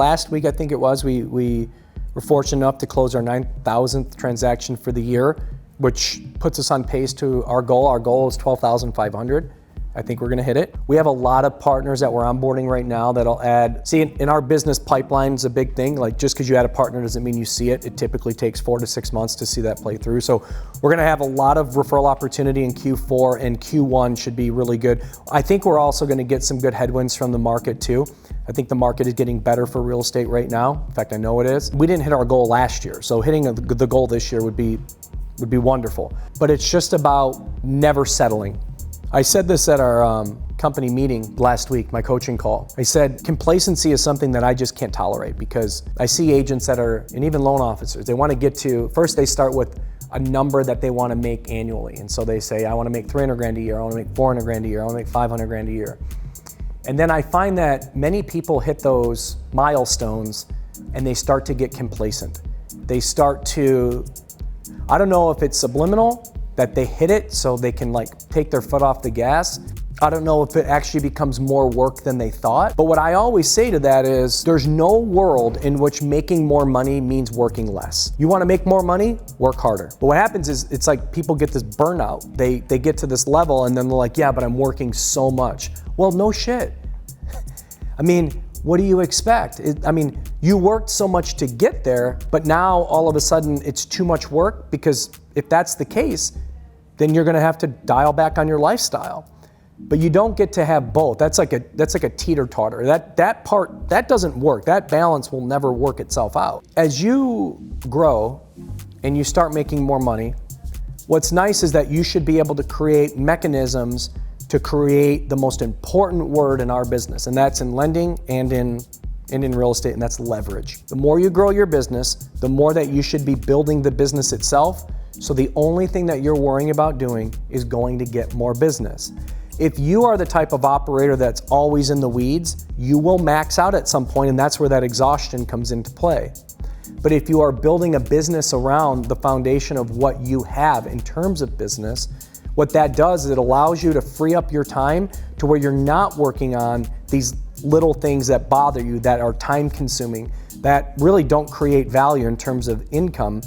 last week, I think it was, we were fortunate enough to close our 9,000th transaction for the year, which puts us on pace to our goal. Our goal is 12,500. I think we're gonna hit it. We have a lot of partners that we're onboarding right now that'll add, see, in our business, pipeline is a big thing. Like, just because you add a partner doesn't mean you see it. It typically takes 4 to 6 months to see that play through. So we're gonna have a lot of referral opportunity in Q4, and Q1 should be really good. I think we're also gonna get some good headwinds from the market too. I think the market is getting better for real estate right now. In fact, I know it is. We didn't hit our goal last year, so hitting the goal this year would be wonderful. But it's just about never settling. I said this at our company meeting last week, my coaching call. I said, complacency is something that I just can't tolerate, because I see agents that are, and even loan officers, they want to get to, first they start with a number that they want to make annually. And so they say, I want to make 300 grand a year, I want to make 400 grand a year, I want to make 500 grand a year. And then I find that many people hit those milestones and they start to get complacent. They start to, I don't know if it's subliminal, that they hit it so they can like take their foot off the gas. I don't know if it actually becomes more work than they thought. But what I always say to that is, there's no world in which making more money means working less. You want to make more money? Work harder. But what happens is, it's like people get this burnout. They get to this level and then they're like, yeah, but I'm working so much. Well, no shit. I mean, what do you expect? You worked so much to get there, but now all of a sudden it's too much work, because if that's the case, then you're gonna have to dial back on your lifestyle. But you don't get to have both. That's like a teeter-totter. That part, that doesn't work. That balance will never work itself out. As you grow and you start making more money, what's nice is that you should be able to create mechanisms to create the most important word in our business, and that's in lending and in real estate, and that's leverage. The more you grow your business, the more that you should be building the business itself. So the only thing that you're worrying about doing is going to get more business. If you are the type of operator that's always in the weeds, you will max out at some point, and that's where that exhaustion comes into play. But if you are building a business around the foundation of what you have in terms of business, what that does is it allows you to free up your time to where you're not working on these little things that bother you, that are time consuming, that really don't create value in terms of income.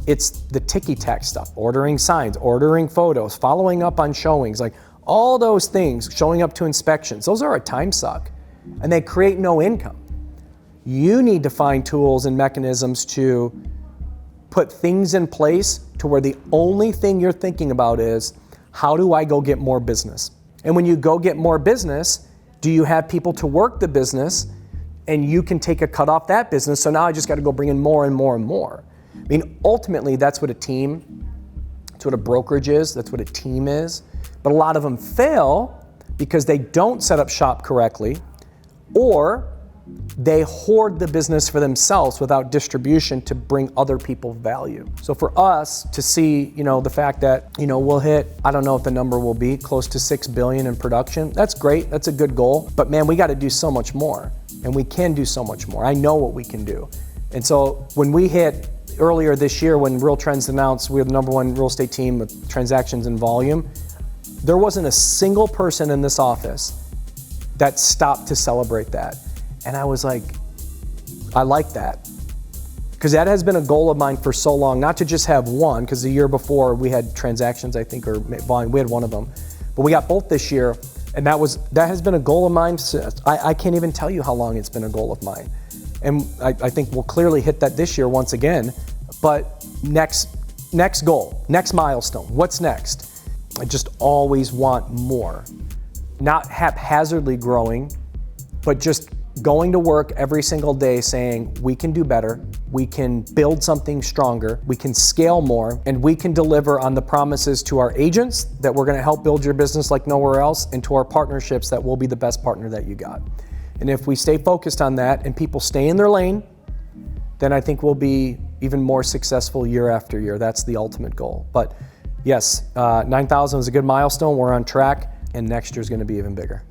It's the ticky-tack stuff, ordering signs, ordering photos, following up on showings, like all those things, showing up to inspections. Those are a time suck, and they create no income. You need to find tools and mechanisms to put things in place to where the only thing you're thinking about is, how do I go get more business? And when you go get more business, do you have people to work the business, and you can take a cut off that business? So now I just got to go bring in more and more and more. I mean, ultimately, that's what a team, that's what a brokerage is, that's what a team is. But a lot of them fail because they don't set up shop correctly, or they hoard the business for themselves without distribution to bring other people value. So for us to see, the fact that, we'll hit, I don't know what the number will be, close to 6 billion in production, that's great, that's a good goal. But man, we got to do so much more, and we can do so much more. I know what we can do. And so when we hit, earlier this year, when Real Trends announced we were the #1 real estate team with transactions and volume, there wasn't a single person in this office that stopped to celebrate that. And I was like, I like that. Because that has been a goal of mine for so long, not to just have one, because the year before we had transactions, I think, or volume, we had one of them. But we got both this year, and that has been a goal of mine. I can't even tell you how long it's been a goal of mine. And I think we'll clearly hit that this year once again. But next goal, next milestone, what's next? I just always want more. Not haphazardly growing, but just going to work every single day saying, we can do better, we can build something stronger, we can scale more, and we can deliver on the promises to our agents that we're gonna help build your business like nowhere else, and to our partnerships that we'll be the best partner that you got. And if we stay focused on that and people stay in their lane, then I think we'll be even more successful year after year. That's the ultimate goal. But yes, 9,000 is a good milestone. We're on track, and next year's gonna be even bigger.